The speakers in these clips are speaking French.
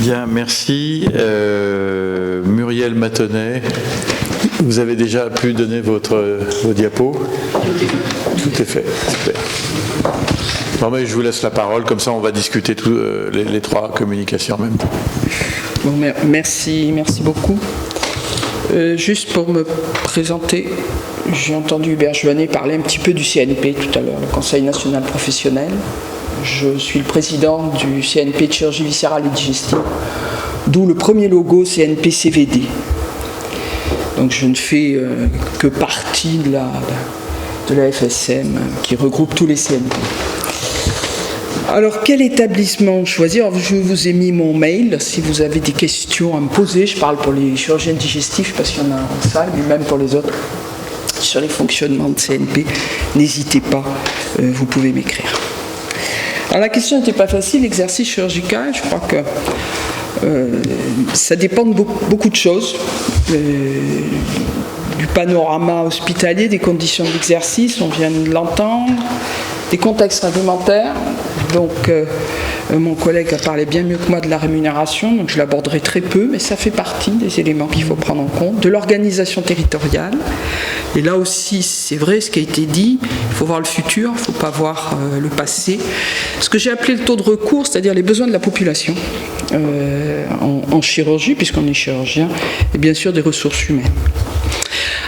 Bien, merci. Muriel Matonnet, vous avez déjà pu donner vos diapos? Tout est fait, super. Bon, mais je vous laisse la parole, comme ça on va discuter les trois communications en même temps. Bon, merci beaucoup. Juste pour me présenter, j'ai entendu Hubert Joannet parler un petit peu du CNP tout à l'heure, le Conseil national professionnel. Je suis le président du CNP de chirurgie viscérale et digestive, d'où le premier logo CNP-CVD. Donc je ne fais que partie de la FSM qui regroupe tous les CNP. Alors, quel établissement choisir? Je vous ai mis mon mail. Si vous avez des questions à me poser, je parle pour les chirurgiens digestifs parce qu'il y en a en salle, mais même pour les autres, sur les fonctionnements de CNP, n'hésitez pas, vous pouvez m'écrire. Alors, la question n'était pas facile, l'exercice chirurgical, je crois que ça dépend de beaucoup de choses. Du panorama hospitalier, des conditions d'exercice, on vient de l'entendre, des contextes réglementaires. Donc, mon collègue a parlé bien mieux que moi de la rémunération, donc je l'aborderai très peu, mais ça fait partie des éléments qu'il faut prendre en compte. De l'organisation territoriale. Et là aussi, c'est vrai ce qui a été dit, il faut voir le futur, il ne faut pas voir le passé. Ce que j'ai appelé le taux de recours, c'est-à-dire les besoins de la population en chirurgie, puisqu'on est chirurgien, et bien sûr des ressources humaines.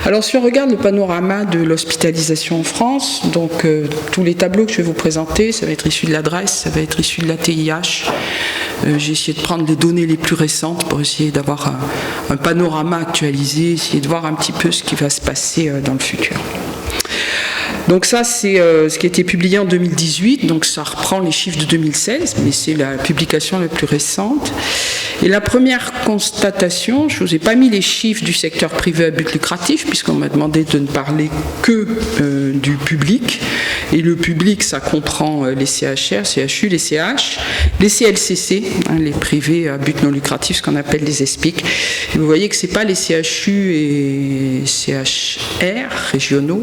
Alors, si on regarde le panorama de l'hospitalisation en France, donc tous les tableaux que je vais vous présenter, ça va être issu de l'adresse, ça va être issu de la TIH. J'ai essayé de prendre les données les plus récentes pour essayer d'avoir un panorama actualisé, essayer de voir un petit peu ce qui va se passer dans le futur. Donc ça, c'est ce qui a été publié en 2018, donc ça reprend les chiffres de 2016, mais c'est la publication la plus récente. Et la première constatation, je ne vous ai pas mis les chiffres du secteur privé à but lucratif, puisqu'on m'a demandé de ne parler que du public. Et le public, ça comprend les CHR, CHU, les CH, les CLCC, les privés à but non lucratif, ce qu'on appelle les ESPIC. Et vous voyez que ce n'est pas les CHU et CHR régionaux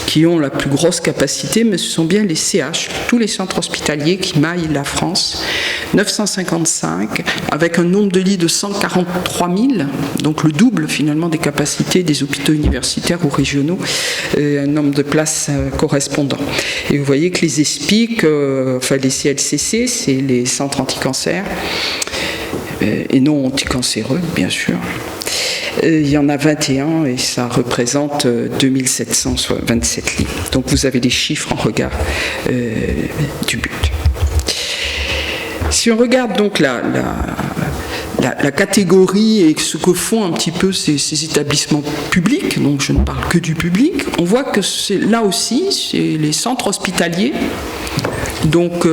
qui ont la plus grosse capacité, mais ce sont bien les CH, tous les centres hospitaliers qui maillent la France, 955, avec un nombre de lits de 143 000, donc le double finalement des capacités des hôpitaux universitaires ou régionaux, un nombre de places correspondant. Et vous voyez que les ESPIC, enfin les CLCC, c'est les centres anti-cancer, et non anticancéreux, bien sûr. Il y en a 21 et ça représente 2727 lits. Donc vous avez les chiffres en regard du but. Si on regarde donc la catégorie et ce que font un petit peu ces établissements publics, donc je ne parle que du public, on voit que là aussi, c'est les centres hospitaliers, donc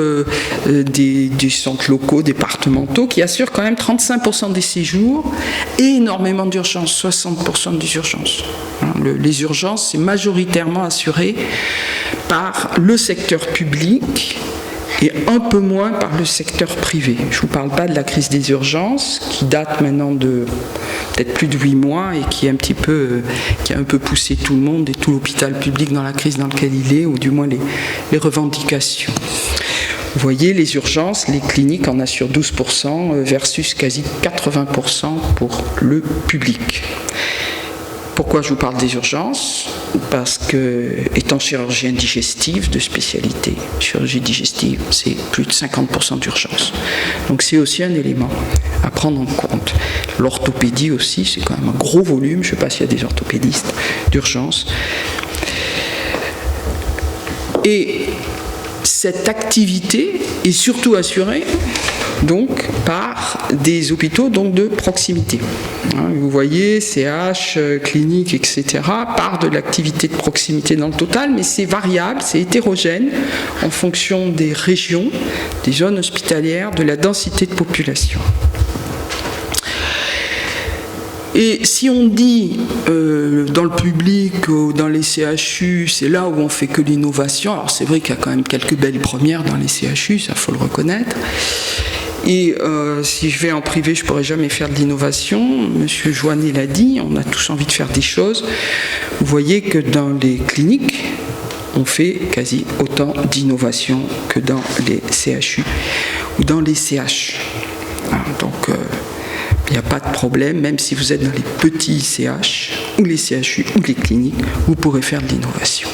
des centres locaux, départementaux, qui assurent quand même 35% des séjours et énormément d'urgences, 60% des urgences. Les urgences, c'est majoritairement assuré par le secteur public et un peu moins par le secteur privé. Je ne vous parle pas de la crise des urgences, qui date maintenant de peut-être plus de 8 mois et qui a un peu poussé tout le monde et tout l'hôpital public dans la crise dans laquelle il est, ou du moins les revendications. Vous voyez, les urgences, les cliniques en assurent 12% versus quasi 80% pour le public. Pourquoi je vous parle des urgences? Parce que, étant chirurgien digestif de spécialité, chirurgie digestive, c'est plus de 50% d'urgence. Donc c'est aussi un élément à prendre en compte. L'orthopédie aussi, c'est quand même un gros volume, je ne sais pas s'il y a des orthopédistes d'urgence. Et cette activité est surtout assurée donc par des hôpitaux donc de proximité. Vous voyez, CH, clinique, etc. part de l'activité de proximité dans le total, mais c'est variable, c'est hétérogène en fonction des régions, des zones hospitalières, de la densité de population. Et si on dit dans le public ou dans les CHU, c'est là où on fait que l'innovation, alors c'est vrai qu'il y a quand même quelques belles premières dans les CHU, ça faut le reconnaître. Et si je vais en privé, je ne pourrai jamais faire de l'innovation. Monsieur Joannet l'a dit, on a tous envie de faire des choses. Vous voyez que dans les cliniques, on fait quasi autant d'innovation que dans les CHU ou dans les CH. Donc, il n'y a pas de problème, même si vous êtes dans les petits ICH, ou les CHU, ou les cliniques, vous pourrez faire de l'innovation.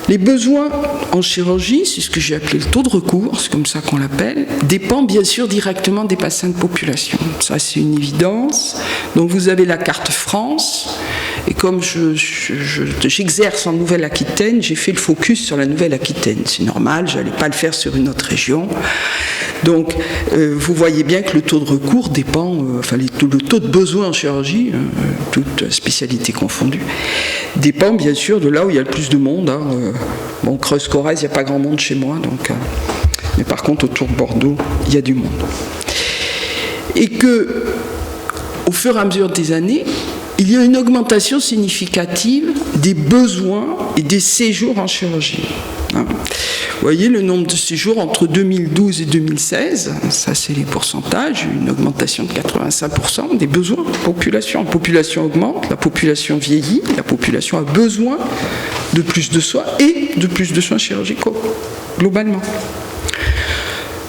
Les besoins en chirurgie, c'est ce que j'ai appelé le taux de recours, c'est comme ça qu'on l'appelle, dépend bien sûr directement des bassins de population. Ça, c'est une évidence. Donc, vous avez la carte France, et comme j'exerce en Nouvelle-Aquitaine, j'ai fait le focus sur la Nouvelle-Aquitaine. C'est normal, je n'allais pas le faire sur une autre région. Donc, vous voyez bien que le taux de recours dépend, le taux de besoin en chirurgie, toute spécialité confondue, dépend bien sûr de là où il y a le plus de monde. Bon, Creuse-Corrèze, il n'y a pas grand monde chez moi, donc, mais par contre, autour de Bordeaux, il y a du monde. Et que, au fur et à mesure des années, il y a une augmentation significative des besoins et des séjours en chirurgie. Vous voyez le nombre de séjours entre 2012 et 2016, ça c'est les pourcentages, une augmentation de 85% des besoins de population. La population augmente, la population vieillit, la population a besoin de plus de soins et de plus de soins chirurgicaux, globalement.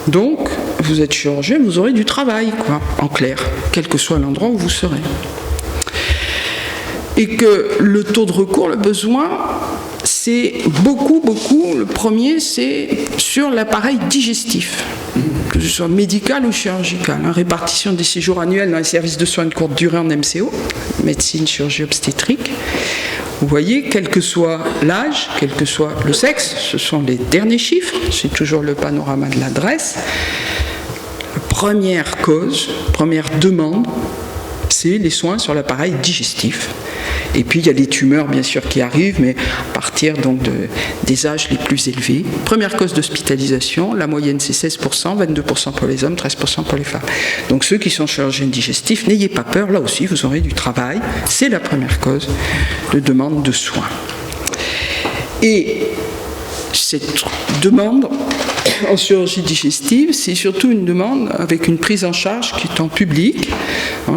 Donc, vous êtes chirurgien, vous aurez du travail, quoi, en clair, quel que soit l'endroit où vous serez. Et que le taux de recours, le besoin, c'est beaucoup, le premier, c'est sur l'appareil digestif, que ce soit médical ou chirurgical. Répartition des séjours annuels dans les services de soins de courte durée en MCO, médecine, chirurgie obstétrique. Vous voyez, quel que soit l'âge, quel que soit le sexe, ce sont les derniers chiffres, c'est toujours le panorama de l'adresse. Première cause, première demande, c'est les soins sur l'appareil digestif. Et puis il y a les tumeurs bien sûr qui arrivent, mais à partir donc des âges les plus élevés. Première cause d'hospitalisation, la moyenne c'est 16%, 22% pour les hommes, 13% pour les femmes. Donc ceux qui sont chirurgiens digestifs, n'ayez pas peur, là aussi vous aurez du travail. C'est la première cause de demande de soins. Et cette demande en chirurgie digestive, c'est surtout une demande avec une prise en charge qui est en public,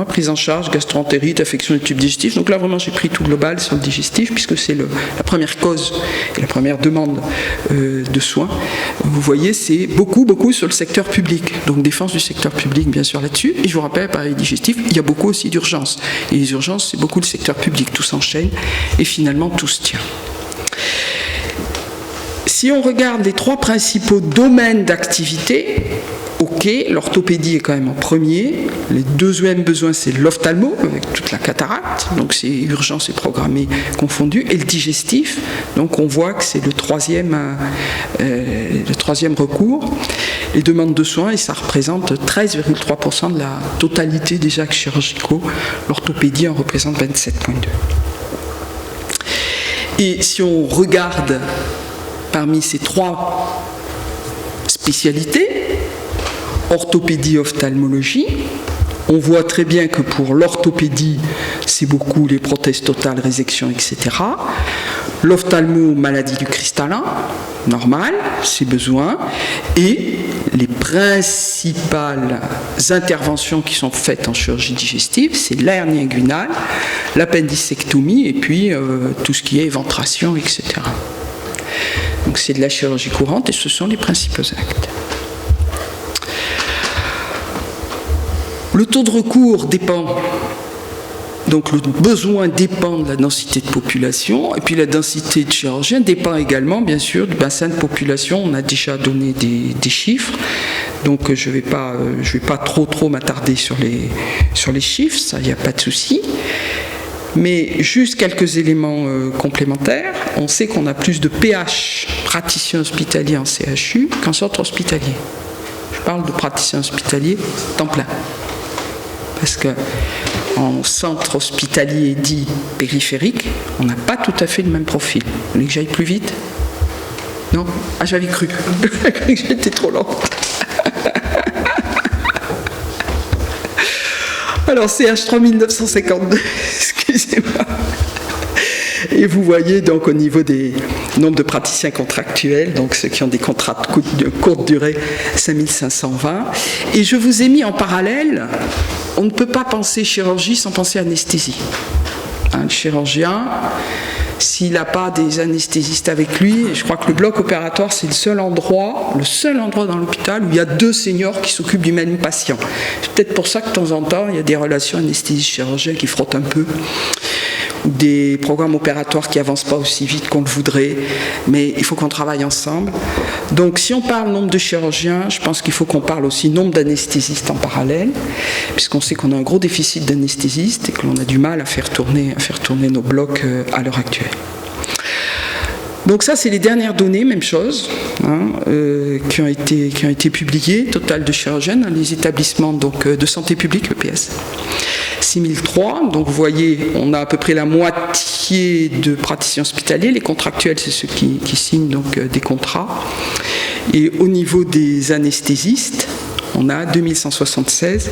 prise en charge gastro-entérite, affection du tube digestif. Donc là vraiment j'ai pris tout global sur le digestif puisque c'est la première cause et la première demande de soins. Vous voyez, c'est beaucoup sur le secteur public, donc défense du secteur public bien sûr là-dessus. Et je vous rappelle, appareil digestif, il y a beaucoup aussi d'urgences. Et les urgences, c'est beaucoup le secteur public, tout s'enchaîne et finalement tout se tient. Si on regarde les trois principaux domaines d'activité, ok, l'orthopédie est quand même en premier. Le deuxième besoin, c'est l'ophtalmo, avec toute la cataracte, donc c'est urgence et programmé confondus, et le digestif, donc on voit que c'est le troisième recours. Les demandes de soins, et ça représente 13,3% de la totalité des actes chirurgicaux. L'orthopédie en représente 27,2%. Et si on regarde parmi ces trois spécialités, orthopédie, ophtalmologie, on voit très bien que pour l'orthopédie, c'est beaucoup les prothèses totales, résection, etc. L'ophtalmo, maladie du cristallin, normal, ses besoins. Et les principales interventions qui sont faites en chirurgie digestive, c'est l'hernie inguinale, l'appendicectomie et puis tout ce qui est éventration, etc. Donc c'est de la chirurgie courante et ce sont les principaux actes. Le taux de recours dépend, donc le besoin dépend de la densité de population, et puis la densité de chirurgiens dépend également, bien sûr, du bassin de population. On a déjà donné des chiffres, donc je vais pas trop m'attarder sur les chiffres, ça, il n'y a pas de souci. Mais juste quelques éléments complémentaires. On sait qu'on a plus de PH, praticiens hospitaliers en CHU, qu'en centre hospitalier. Je parle de praticiens hospitaliers temps plein. Parce qu'en centre hospitalier dit périphérique, on n'a pas tout à fait le même profil. Vous voulez que j'aille plus vite ? Non ? Ah, j'avais cru. J'avais cru que j'étais trop lente. Alors, CH 3952, excusez-moi. Et vous voyez donc au niveau des nombres de praticiens contractuels, donc ceux qui ont des contrats de courte durée, 5520. Et je vous ai mis en parallèle, on ne peut pas penser chirurgie sans penser anesthésie. Le chirurgien, s'il n'a pas des anesthésistes avec lui. Et je crois que le bloc opératoire, c'est le seul endroit dans l'hôpital où il y a 2 seniors qui s'occupent du même patient. C'est peut-être pour ça que de temps en temps, il y a des relations anesthésistes-chirurgiens qui frottent un peu, ou des programmes opératoires qui n'avancent pas aussi vite qu'on le voudrait, mais il faut qu'on travaille ensemble. Donc si on parle nombre de chirurgiens, je pense qu'il faut qu'on parle aussi nombre d'anesthésistes en parallèle, puisqu'on sait qu'on a un gros déficit d'anesthésistes et que l'on a du mal à faire tourner nos blocs à l'heure actuelle. Donc ça, c'est les dernières données, même chose, qui ont été publiées, total de chirurgiens dans les établissements de santé publique, EPS. 6003, donc vous voyez, on a à peu près la moitié de praticiens hospitaliers. Les contractuels, c'est ceux qui signent donc des contrats. Et au niveau des anesthésistes, on a 2176,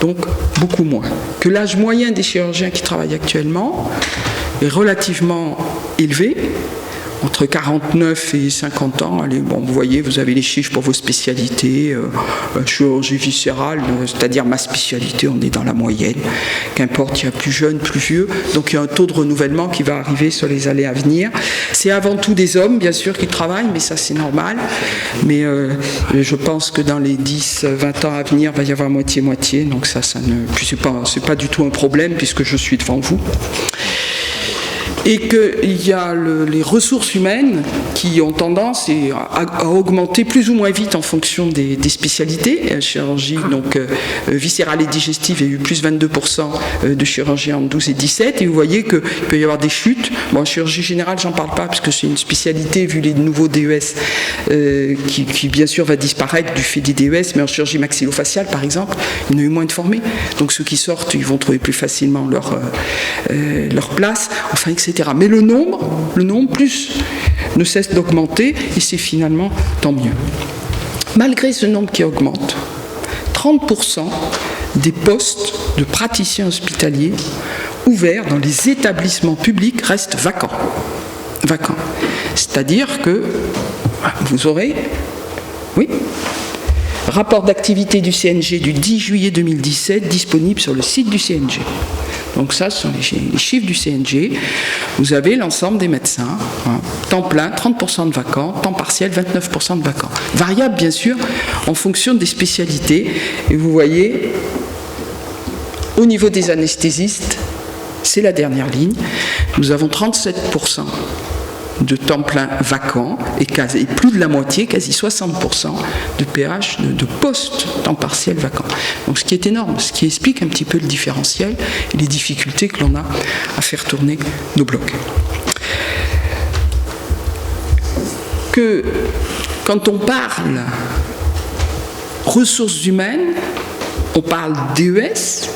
donc beaucoup moins. Que l'âge moyen des chirurgiens qui travaillent actuellement est relativement élevé, entre 49 et 50 ans. Allez, bon, vous voyez, vous avez les chiffres pour vos spécialités. Chirurgie viscérale, c'est-à-dire ma spécialité, on est dans la moyenne. Qu'importe, il y a plus jeune, plus vieux. Donc il y a un taux de renouvellement qui va arriver sur les années à venir. C'est avant tout des hommes, bien sûr, qui travaillent, mais ça c'est normal. Mais je pense que dans les 10-20 ans à venir, il va y avoir moitié-moitié. Donc ça c'est pas du tout un problème puisque je suis devant vous. Et qu'il y a les ressources humaines qui ont tendance à augmenter plus ou moins vite en fonction des spécialités. Chirurgie donc, viscérale et digestive, il y a eu plus 22% de chirurgie entre 12 et 17. Et vous voyez qu'il peut y avoir des chutes. Bon, en chirurgie générale, j'en parle pas parce que c'est une spécialité, vu les nouveaux DES, qui bien sûr va disparaître du fait des DES. Mais en chirurgie maxillofaciale, par exemple, il y en a eu moins de formés. Donc ceux qui sortent, ils vont trouver plus facilement leur place, enfin, etc. Mais le nombre plus ne cesse d'augmenter et c'est finalement tant mieux. Malgré ce nombre qui augmente, 30% des postes de praticiens hospitaliers ouverts dans les établissements publics restent vacants. C'est-à-dire que vous aurez, rapport d'activité du CNG du 10 juillet 2017 disponible sur le site du CNG. Donc ça, ce sont les chiffres du CNG. Vous avez l'ensemble des médecins. Temps plein, 30% de vacants. Temps partiel, 29% de vacants. Variable, bien sûr, en fonction des spécialités. Et vous voyez, au niveau des anesthésistes, c'est la dernière ligne. Nous avons 37% de temps plein vacant et plus de la moitié, quasi 60% de PH, de postes temps partiel vacant. Donc ce qui est énorme, ce qui explique un petit peu le différentiel et les difficultés que l'on a à faire tourner nos blocs. Que quand on parle ressources humaines, on parle DES,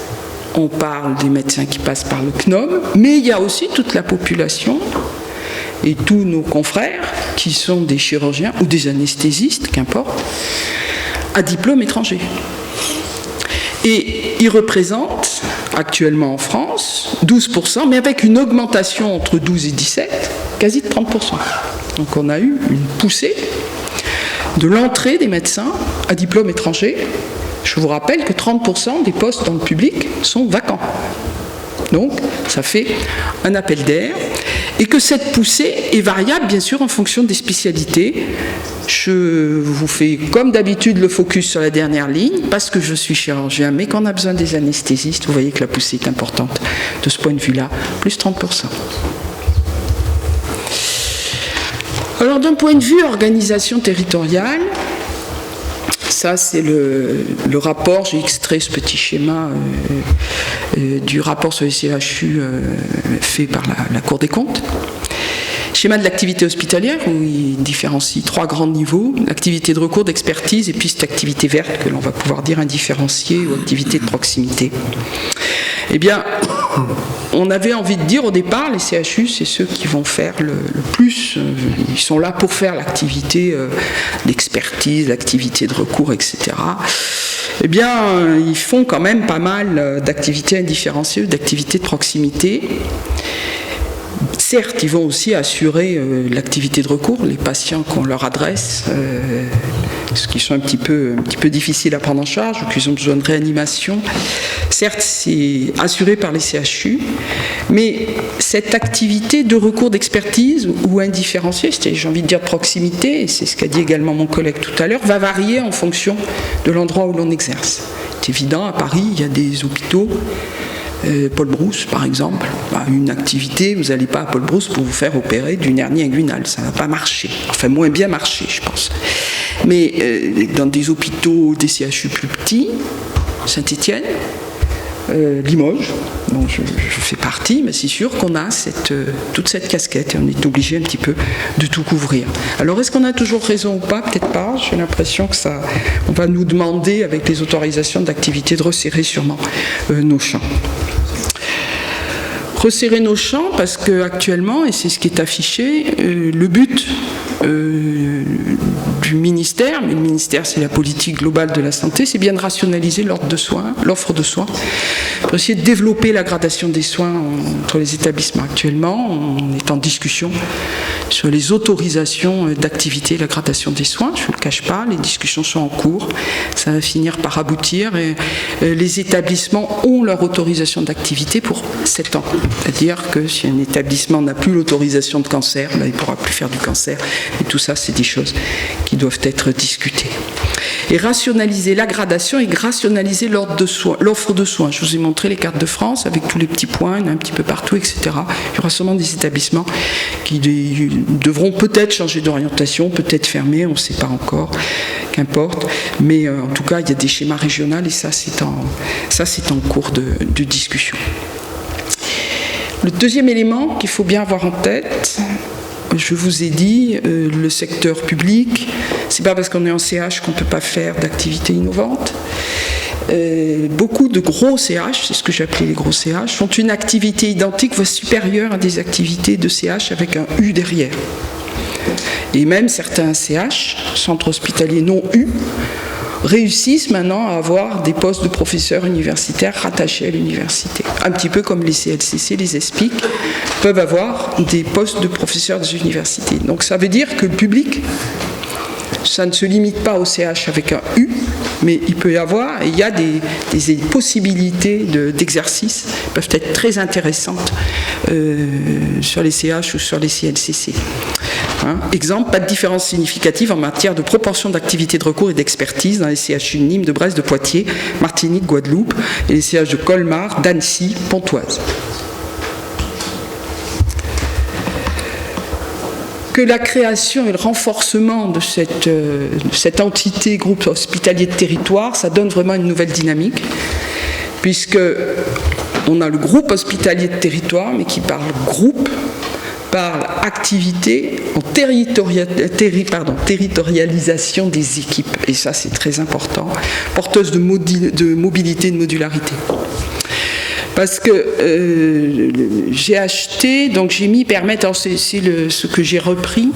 on parle des médecins qui passent par le CNOM, mais il y a aussi toute la population et tous nos confrères qui sont des chirurgiens ou des anesthésistes, qu'importe, à diplôme étranger. Et ils représentent actuellement en France 12%, mais avec une augmentation entre 12 et 17, quasi de 30%. Donc on a eu une poussée de l'entrée des médecins à diplôme étranger. Je vous rappelle que 30% des postes dans le public sont vacants. Donc ça fait un appel d'air. Et que cette poussée est variable, bien sûr, en fonction des spécialités. Je vous fais, comme d'habitude, le focus sur la dernière ligne, parce que je suis chirurgien, mais qu'on a besoin des anesthésistes. Vous voyez que la poussée est importante de ce point de vue-là, plus 30%. Alors, d'un point de vue organisation territoriale, ça, c'est le rapport. J'ai extrait ce petit schéma du rapport sur les CHU fait par la Cour des comptes. Schéma de l'activité hospitalière, où il différencie 3 grands niveaux. L'activité de recours, d'expertise, et puis cette activité verte, que l'on va pouvoir dire indifférenciée, ou activité de proximité. Eh bien, on avait envie de dire au départ, les CHU, c'est ceux qui vont faire le plus. Ils sont là pour faire l'activité d'expertise, l'activité de recours, etc. Eh bien, ils font quand même pas mal d'activités indifférenciées, d'activités de proximité. certes, ils vont aussi assurer l'activité de recours, les patients qu'on leur adresse, ceux qui sont un petit peu difficiles à prendre en charge ou qui ont besoin de réanimation. Certes, c'est assuré par les CHU, mais cette activité de recours d'expertise ou indifférenciée, j'ai envie de dire de proximité, et c'est ce qu'a dit également mon collègue tout à l'heure, va varier en fonction de l'endroit où l'on exerce. C'est évident, à Paris, il y a des hôpitaux, Paul Brousse par exemple, une activité, vous n'allez pas à Paul Brousse pour vous faire opérer d'une hernie inguinale, ça ne va pas marcher, enfin moins bien marcher je pense. Mais dans des hôpitaux, des CHU plus petits, Saint-Étienne, Limoges, dont je fais partie, mais c'est sûr qu'on a toute cette casquette et on est obligé un petit peu de tout couvrir. Alors est-ce qu'on a toujours raison ou pas? Peut-être pas, j'ai l'impression que on va nous demander avec les autorisations d'activité de resserrer sûrement nos champs. Resserrer nos champs parce qu'actuellement, et c'est ce qui est affiché, le but du ministère, mais le ministère c'est la politique globale de la santé, c'est bien de rationaliser l'offre de soins, pour essayer de développer la gradation des soins entre les établissements. Actuellement, on est en discussion sur les autorisations d'activité, la gradation des soins, je ne vous le cache pas, les discussions sont en cours, ça va finir par aboutir et les établissements ont leur autorisation d'activité pour 7 ans. C'est-à-dire que si un établissement n'a plus l'autorisation de cancer, là, il ne pourra plus faire du cancer. Et tout ça, c'est des choses qui doivent être discutées. Et rationaliser la gradation et rationaliser l'offre de soins. Je vous ai montré les cartes de France avec tous les petits points, il y en a un petit peu partout, etc. Il y aura sûrement des établissements qui devront peut-être changer d'orientation, peut-être fermer, on ne sait pas encore, qu'importe. Mais en tout cas, il y a des schémas régionaux et ça, c'est en cours de discussion. Le deuxième élément qu'il faut bien avoir en tête, je vous ai dit, le secteur public, c'est pas parce qu'on est en CH qu'on ne peut pas faire d'activités innovantes. Beaucoup de gros CH, c'est ce que j'appelais les gros CH, font une activité identique, voire supérieure à des activités de CH avec un U derrière. Et même certains CH, centres hospitaliers non U, réussissent maintenant à avoir des postes de professeurs universitaires rattachés à l'université. Un petit peu comme les CLCC, les ESPIC, peuvent avoir des postes de professeurs des universités. Donc ça veut dire que le public, ça ne se limite pas au CH avec un U, mais il peut y avoir, et il y a des possibilités d'exercice qui peuvent être très intéressantes sur les CH ou sur les CLCC. Exemple, pas de différence significative en matière de proportion d'activité de recours et d'expertise dans les CHU de Nîmes, de Brest, de Poitiers, Martinique, Guadeloupe et les CH de Colmar, d'Annecy, Pontoise. Que la création et le renforcement de cette entité groupe hospitalier de territoire, ça donne vraiment une nouvelle dynamique, puisque on a le groupe hospitalier de territoire, mais qui parle groupe, parle activité en territorialisation des équipes. Et ça, c'est très important, porteuse de mobilité et de modularité. Parce que j'ai acheté, donc j'ai mis permettre, alors c'est ce que j'ai repris,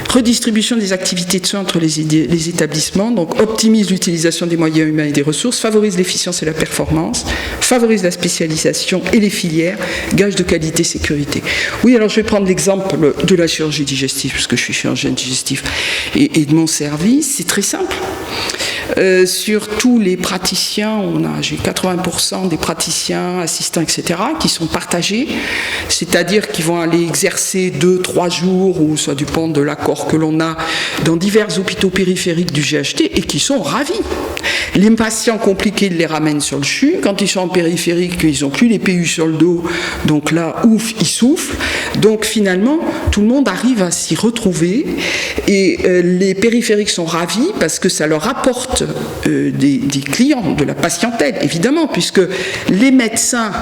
redistribution des activités de soins entre les établissements, donc optimise l'utilisation des moyens humains et des ressources, favorise l'efficience et la performance, favorise la spécialisation et les filières, gage de qualité, sécurité. Oui, alors je vais prendre l'exemple de la chirurgie digestive, parce que je suis chirurgien digestif, et de mon service, c'est très simple. Sur tous les praticiens, j'ai 80% des praticiens, assistants, etc., qui sont partagés, c'est-à-dire qu'ils vont aller exercer 2-3 jours, ou ça dépend de l'accord que l'on a, dans divers hôpitaux périphériques du GHT, et qui sont ravis. Les patients compliqués, ils les ramènent sur le CHU. Quand ils sont en périphérique, ils n'ont plus les PU sur le dos, donc là, ouf, ils soufflent. Donc finalement, tout le monde arrive à s'y retrouver, et les périphériques sont ravis parce que ça leur apporte des clients, de la patientèle, évidemment, puisque les médecins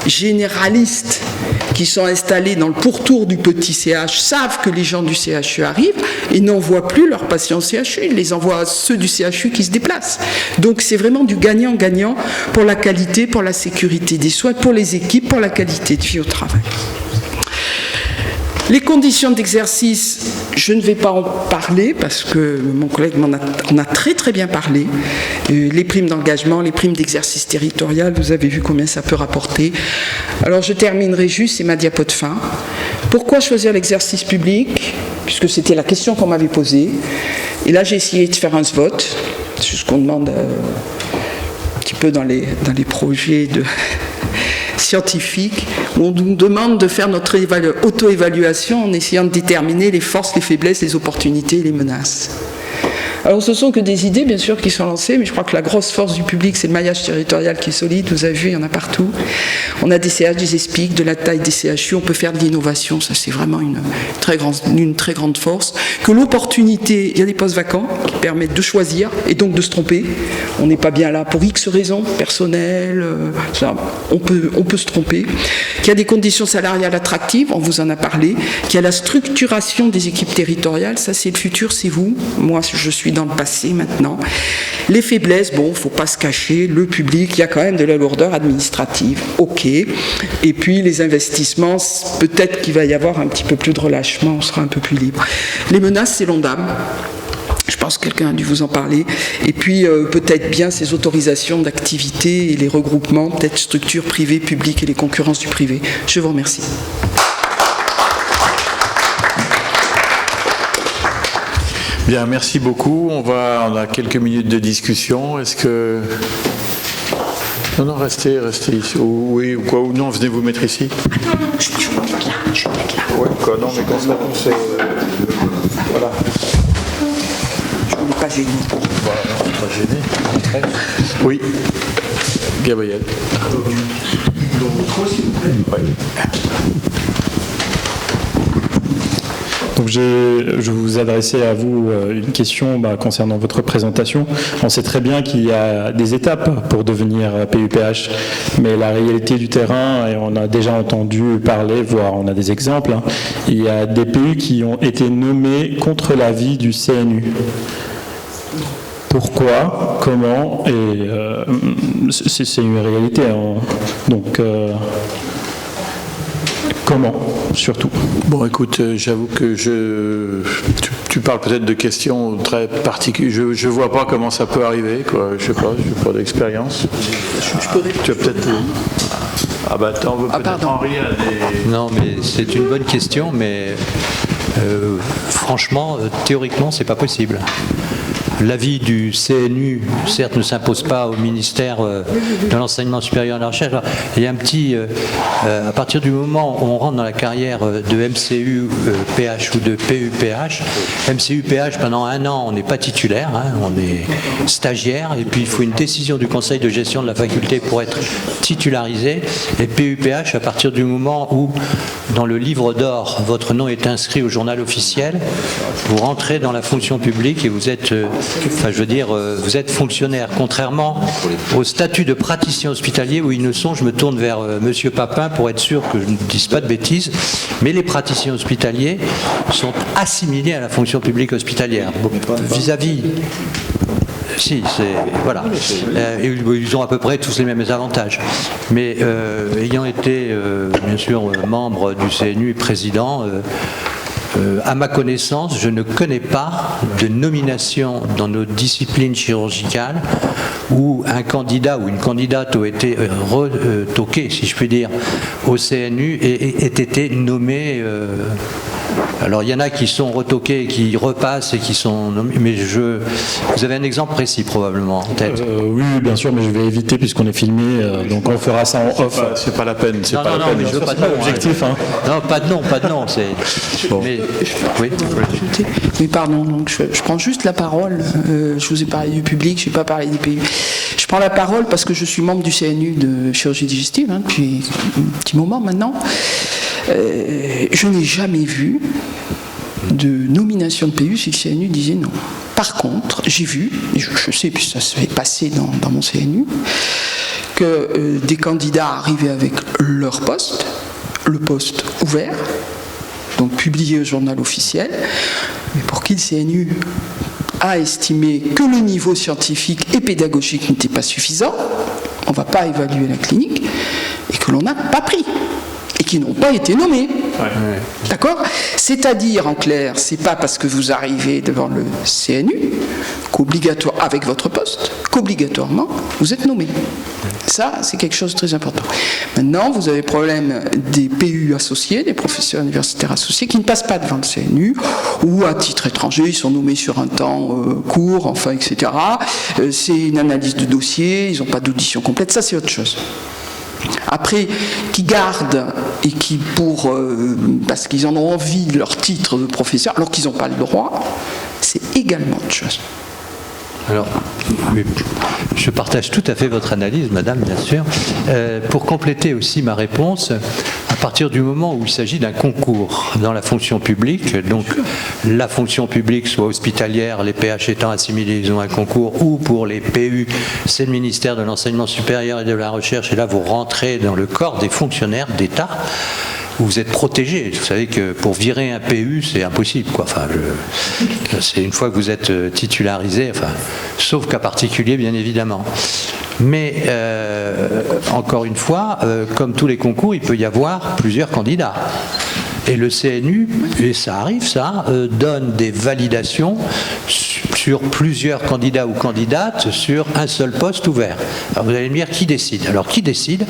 généralistes qui sont installés dans le pourtour du petit CH savent que les gens du CHU arrivent et n'envoient plus leurs patients au CHU, ils les envoient à ceux du CHU qui se déplacent. Donc c'est vraiment du gagnant-gagnant pour la qualité, pour la sécurité des soins, pour les équipes, pour la qualité de vie au travail. Les conditions d'exercice, je ne vais pas en parler parce que mon collègue en a très très bien parlé. Les primes d'engagement, les primes d'exercice territorial, vous avez vu combien ça peut rapporter. Alors je terminerai juste, c'est ma diapo de fin. Pourquoi choisir l'exercice public? Puisque c'était la question qu'on m'avait posée. Et là, j'ai essayé de faire un vote. C'est ce qu'on demande un petit peu dans les projets scientifiques, où on nous demande de faire notre auto-évaluation en essayant de déterminer les forces, les faiblesses, les opportunités et les menaces. Alors ce sont que des idées bien sûr qui sont lancées, mais je crois que la grosse force du public, c'est le maillage territorial qui est solide. Vous avez vu, il y en a partout. On a des CH, des ESPIC, de la taille des CHU, on peut faire de l'innovation, ça c'est vraiment une très grande force. Que l'opportunité, il y a des postes vacants qui permettent de choisir et donc de se tromper. On n'est pas bien là pour X raisons, personnelles, on peut se tromper. Qu'il y a des conditions salariales attractives, on vous en a parlé. Qu'il y a la structuration des équipes territoriales, ça c'est le futur, c'est vous. Moi je suis dans le passé maintenant. Les faiblesses, bon, il ne faut pas se cacher, le public, il y a quand même de la lourdeur administrative, ok. Et puis les investissements, peut-être qu'il va y avoir un petit peu plus de relâchement, on sera un peu plus libre. Les menaces, c'est l'ONDAM. Je pense que quelqu'un a dû vous en parler. Et puis peut-être bien ces autorisations d'activité et les regroupements, peut-être structures privées, publiques et les concurrences du privé. Je vous remercie. Bien, merci beaucoup. On a quelques minutes de discussion. Est-ce que... Non, restez ici. Oui, ou quoi? Ou non, venez vous mettre ici. Ah non, je vais mettre là. Oui, quoi, non, mais quand ça c'est... Voilà. Je ne voulais pas gêner. Voilà, non, pas gêné. Oui. Gabriel. Oui. Donc je vous adressais à vous une question concernant votre présentation. On sait très bien qu'il y a des étapes pour devenir PUPH, mais la réalité du terrain, et on a déjà entendu parler, voire on a des exemples, il y a des PU qui ont été nommés contre l'avis du CNU. Pourquoi? Comment? Et c'est une réalité. Donc... Comment, surtout? Bon, écoute, j'avoue que tu parles peut-être de questions très particulières. Je ne vois pas comment ça peut arriver, quoi. Je sais pas d'expérience. Je peux répondre. Tu as peut-être... Ah bah attends, on veut peut-être Henri a des... Non, mais c'est une bonne question, mais franchement, théoriquement, c'est pas possible. L'avis du CNU, certes, ne s'impose pas au ministère de l'enseignement supérieur et de la recherche. Alors, il y a un petit... à partir du moment où on rentre dans la carrière de MCU, PH ou de PUPH, MCU, PH, pendant 1 an, on n'est pas titulaire, on est stagiaire, et puis il faut une décision du conseil de gestion de la faculté pour être titularisé. Et PUPH, à partir du moment où, dans le livre d'or, votre nom est inscrit au journal officiel, vous rentrez dans la fonction publique et vous êtes... vous êtes fonctionnaire, contrairement au statut de praticien hospitalier où ils ne sont, je me tourne vers Monsieur Papin pour être sûr que je ne dise pas de bêtises, mais les praticiens hospitaliers sont assimilés à la fonction publique hospitalière, vis-à-vis... Si, voilà. Ils ont à peu près tous les mêmes avantages. Mais ayant été, bien sûr, membre du CNU et président... à ma connaissance, je ne connais pas de nomination dans nos disciplines chirurgicales où un candidat ou une candidate a été retoqué, si je puis dire, au CNU et ait été nommé. Alors il y en a qui sont retoqués, qui repassent et qui sont nommés, mais vous avez un exemple précis probablement en tête. Oui, bien sûr, mais je vais éviter puisqu'on est filmé, donc on fera ça en off. C'est pas la peine. Non, mais je veux pas de nom. Objectif, hein. Non, pas de nom. C'est. Bon. Mais, oui. Oui, pardon. Donc je prends juste la parole. Je vous ai parlé du public, je n'ai pas parlé des PU. Je prends la parole parce que je suis membre du CNU de chirurgie digestive depuis un petit moment maintenant. Je n'ai jamais vu de nomination de PU si le CNU disait non. Par contre, j'ai vu, et je sais, puis ça se fait passer dans mon CNU, que des candidats arrivaient avec leur poste, le poste ouvert, donc publié au journal officiel, mais pour qui le CNU a estimé que le niveau scientifique et pédagogique n'était pas suffisant, on ne va pas évaluer la clinique, et que l'on n'a pas pris. Et qui n'ont pas été nommés. D'accord ? C'est-à-dire, en clair, c'est pas parce que vous arrivez devant le CNU avec votre poste, qu'obligatoirement vous êtes nommé. Ça, c'est quelque chose de très important. Maintenant, vous avez le problème des PU associés, des professeurs universitaires associés, qui ne passent pas devant le CNU, ou à titre étranger, ils sont nommés sur un temps court, enfin, etc. C'est une analyse de dossier, ils n'ont pas d'audition complète, ça c'est autre chose. Après, qui gardent et qui, parce qu'ils en ont envie, leur titre de professeur, alors qu'ils n'ont pas le droit, c'est également autre chose. Alors, je partage tout à fait votre analyse, madame, bien sûr. Pour compléter aussi ma réponse, à partir du moment où il s'agit d'un concours dans la fonction publique, donc la fonction publique, soit hospitalière, les PH étant assimilés, ils ont un concours, ou pour les PU, c'est le ministère de l'Enseignement supérieur et de la Recherche, et là vous rentrez dans le corps des fonctionnaires d'État, vous êtes protégé. Vous savez que pour virer un PU, c'est impossible, quoi. Enfin, c'est une fois que vous êtes titularisé, enfin, sauf cas particulier, bien évidemment. Mais, encore une fois, comme tous les concours, il peut y avoir plusieurs candidats. Et le CNU, et ça arrive ça, donne des validations sur plusieurs candidats ou candidates sur un seul poste ouvert. Alors vous allez me dire qui décide. Alors qui décide?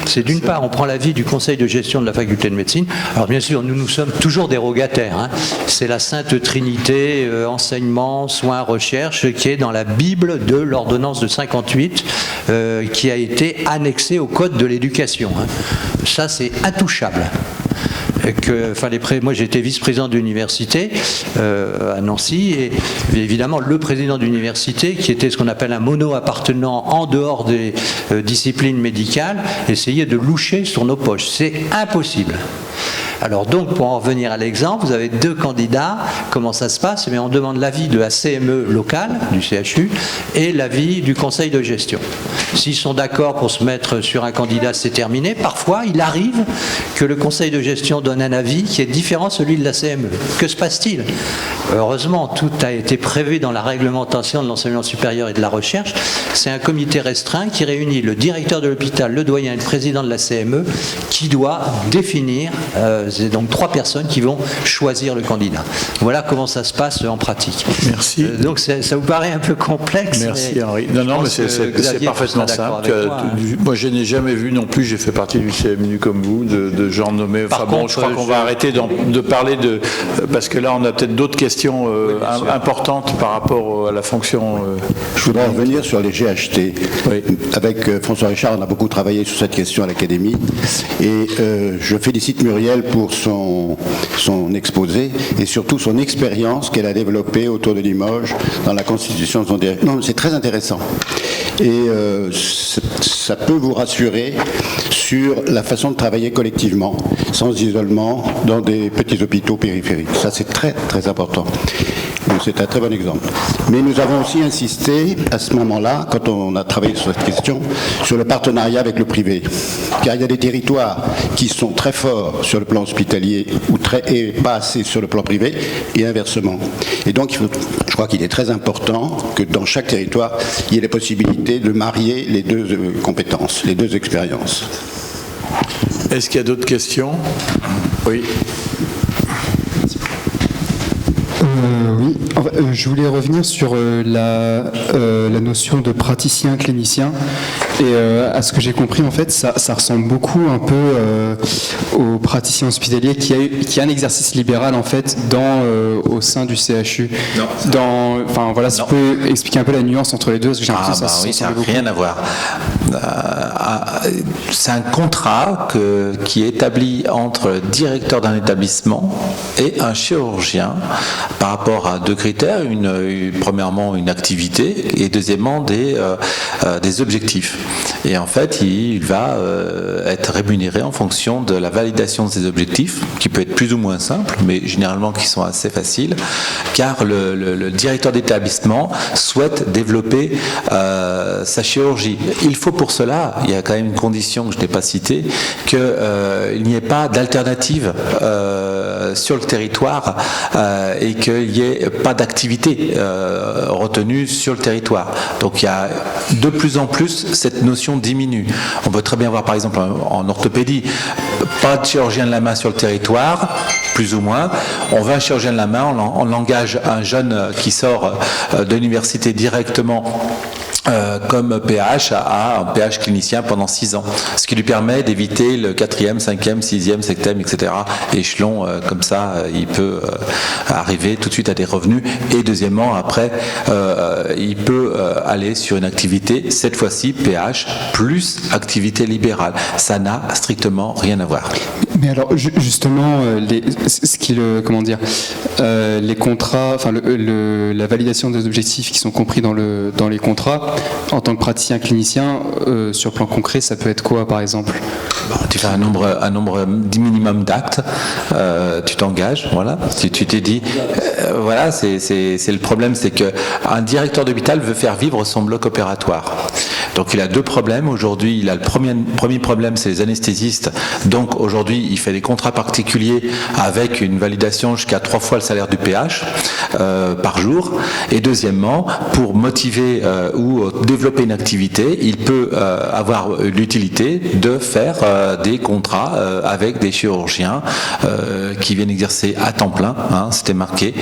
C'est d'une part, on prend l'avis du conseil de gestion de la faculté de médecine. Alors bien sûr, nous sommes toujours dérogataires. Hein. C'est la Sainte Trinité, enseignement, soins, recherche, qui est dans la Bible de l'ordonnance de 58, qui a été annexée au Code de l'éducation. Hein. Ça, c'est intouchable. Moi j'étais vice-président d'université à Nancy, et évidemment le président d'université, qui était ce qu'on appelle un mono-appartenant en dehors des disciplines médicales, essayait de loucher sur nos poches. C'est impossible. Alors donc, pour en revenir à l'exemple, vous avez deux candidats. Comment ça se passe? On demande l'avis de la CME locale, du CHU, et l'avis du conseil de gestion. S'ils sont d'accord pour se mettre sur un candidat, c'est terminé. Parfois, il arrive que le conseil de gestion donne un avis qui est différent de celui de la CME. Que se passe-t-il? Heureusement, tout a été prévu dans la réglementation de l'enseignement supérieur et de la recherche. C'est un comité restreint qui réunit le directeur de l'hôpital, le doyen et le président de la CME, qui doit définir... c'est donc 3 personnes qui vont choisir le candidat. Voilà comment ça se passe en pratique. Merci. Donc ça vous paraît un peu complexe. Merci Henri. Non, mais c'est parfaitement simple. Moi, je n'ai jamais vu non plus, j'ai fait partie du CMU comme vous, de gens nommés. Enfin bon, je crois qu'on va arrêter de parler de... Parce que là, on a peut-être d'autres questions importantes par rapport à la fonction... Je voudrais revenir sur les GHT. Oui. Avec François Richard, on a beaucoup travaillé sur cette question à l'Académie. Et je félicite Muriel pour son exposé et surtout son expérience qu'elle a développée autour de Limoges dans la constitution de son directeur. Non, c'est très intéressant. Et ça peut vous rassurer sur la façon de travailler collectivement, sans isolement, dans des petits hôpitaux périphériques. Ça, c'est très, très important. Donc, c'est un très bon exemple. Mais nous avons aussi insisté, à ce moment-là, quand on a travaillé sur cette question, sur le partenariat avec le privé. Car il y a des territoires qui sont très forts sur le plan hospitalier et pas assez sur le plan privé, et inversement. Et donc, je crois qu'il est très important que dans chaque territoire, il y ait la possibilité de marier les deux compétences, les deux expériences. Est-ce qu'il y a d'autres questions? Oui. Oui, je voulais revenir sur la notion de praticien clinicien, et à ce que j'ai compris, en fait, ça ressemble beaucoup un peu au praticien hospitalier qui a un exercice libéral, en fait, au sein du CHU. Non. Voilà, si vous pouvez expliquer un peu la nuance entre les deux, parce que j'ai l'impression que ça n'a rien à voir. C'est un contrat qui est établi entre le directeur d'un établissement et un chirurgien par rapport à 2 critères, premièrement une activité et deuxièmement des objectifs. Et en fait, il va être rémunéré en fonction de la validation de ces objectifs, qui peut être plus ou moins simple, mais généralement qui sont assez faciles, car le directeur d'établissement souhaite développer sa chirurgie. Il faut pour cela, il y a quand même une condition que je n'ai pas citée, qu'il n'y ait pas d'alternative sur le territoire et qu'il n'y ait pas d'activité retenue sur le territoire. Donc il y a de plus en plus cette notion diminue. On peut très bien voir par exemple en orthopédie, pas de chirurgien de la main sur le territoire, plus ou moins. On veut un chirurgien de la main, on engage un jeune qui sort de l'université directement comme PH à un PH clinicien pendant 6 ans, ce qui lui permet d'éviter le 4e, 5e, 6e, 7e, etc. échelon, comme ça il peut arriver tout de suite à des revenus, et deuxièmement après il peut aller sur une activité, cette fois-ci PH plus activité libérale. Ça n'a strictement rien à voir. Mais alors justement, les contrats, enfin la validation des objectifs qui sont compris dans les contrats, en tant que praticien clinicien, sur plan concret, ça peut être quoi par exemple? Tu fais un nombre minimum d'actes, tu t'engages, voilà. Tu t'es dit, voilà, c'est le problème, c'est qu'un directeur d'hôpital veut faire vivre son bloc opératoire. Donc il a 2 problèmes. Aujourd'hui, il a le premier problème, c'est les anesthésistes. Donc aujourd'hui, il fait des contrats particuliers avec une validation jusqu'à 3 fois le salaire du PH par jour. Et deuxièmement, pour motiver ou développer une activité, il peut avoir l'utilité de faire des contrats avec des chirurgiens qui viennent exercer à temps plein, c'était marqué,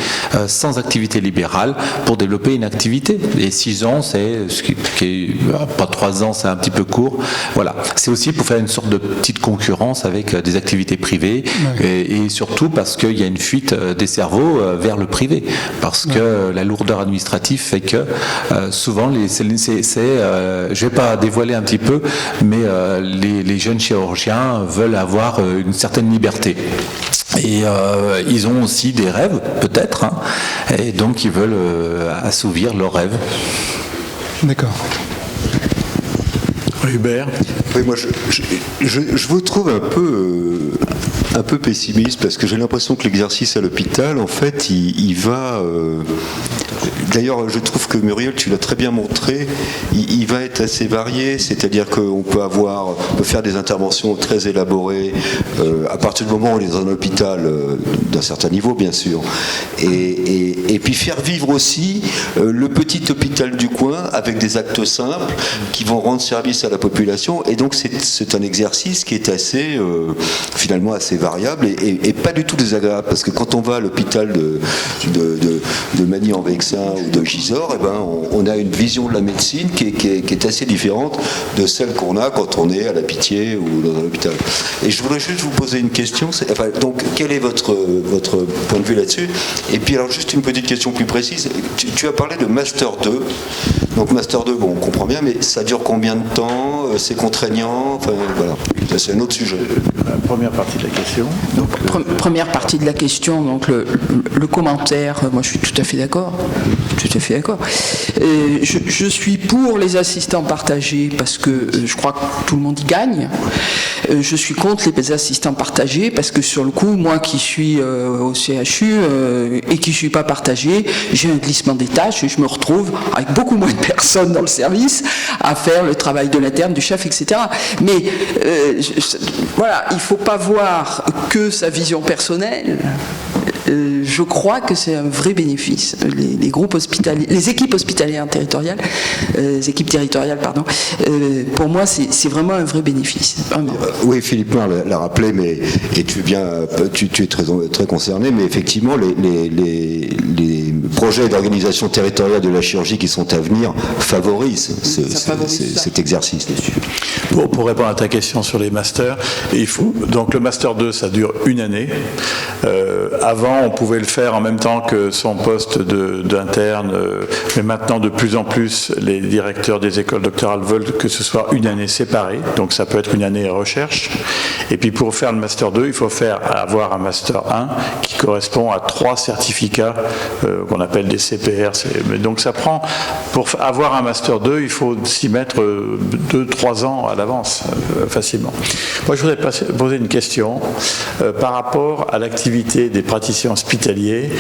sans activité libérale, pour développer une activité. Et 6 ans, c'est ce qui est pas 3 ans, c'est un petit peu court. Voilà. C'est aussi pour faire une sorte de petite concurrence avec des activités privées, et surtout parce qu'il y a une fuite des cerveaux vers le privé, parce que la lourdeur administrative fait que souvent je vais pas dévoiler un petit peu, mais les jeunes chirurgiens veulent avoir une certaine liberté. Et ils ont aussi des rêves, peut-être, et donc ils veulent assouvir leurs rêves. D'accord. Hubert. Oui, moi je vous trouve un peu pessimiste, parce que j'ai l'impression que l'exercice à l'hôpital, en fait, il va... D'ailleurs, je trouve que Muriel, tu l'as très bien montré, il va être assez varié, c'est-à-dire qu'on peut faire des interventions très élaborées à partir du moment où on est dans un hôpital d'un certain niveau, bien sûr. Et puis faire vivre aussi le petit hôpital du coin avec des actes simples qui vont rendre service à la population. Et donc c'est un exercice qui est assez, finalement assez variable et pas du tout désagréable, parce que quand on va à l'hôpital de Magny-en-Vexin ou de Gisors, on a une vision de la médecine qui est assez différente de celle qu'on a quand on est à la Pitié ou dans un hôpital. Et je voudrais juste vous poser une question. Donc, quel est votre point de vue là-dessus? Et puis, alors, juste une petite question plus précise. Tu as parlé de Master 2. Donc, Master 2, bon, on comprend bien, mais ça dure combien de temps? C'est contraignant? Enfin, voilà. Ça, c'est un autre sujet. La première partie de la question. Donc, première partie de la question, donc le commentaire, moi je suis tout à fait d'accord. Tout à fait d'accord. Je suis pour les assistants partagés parce que je crois que tout le monde y gagne. Je suis contre les assistants partagés parce que sur le coup, moi qui suis au CHU et qui ne suis pas partagé, j'ai un glissement des tâches et je me retrouve avec beaucoup moins de personnes dans le service à faire le travail de l'interne, du chef, etc. Mais voilà, il ne faut pas voir que sa vision personnelle. Je crois que c'est un vrai bénéfice. Les groupes hospitaliers, les équipes hospitalières territoriales, pour moi, c'est vraiment un vrai bénéfice. Vraiment. Oui, Philippe Noir l'a rappelé, et tu es très concerné, mais effectivement, les projets d'organisation territoriale de la chirurgie qui sont à venir favorisent cet exercice. Pour répondre à ta question sur les masters, donc le master 2, ça dure 1 année. Avant, on pouvait le faire en même temps que son poste d'interne, mais maintenant, de plus en plus, les directeurs des écoles doctorales veulent que ce soit 1 année séparée, donc ça peut être 1 année recherche. Et puis pour faire le master 2, il faut avoir un master 1 qui correspond à 3 certificats qu'on appelle des CPR. Donc ça prend, pour avoir un master 2, il faut s'y mettre 2-3 ans à l'avance, facilement. Moi, je voudrais poser une question par rapport à l'activité des praticiens hospitaliers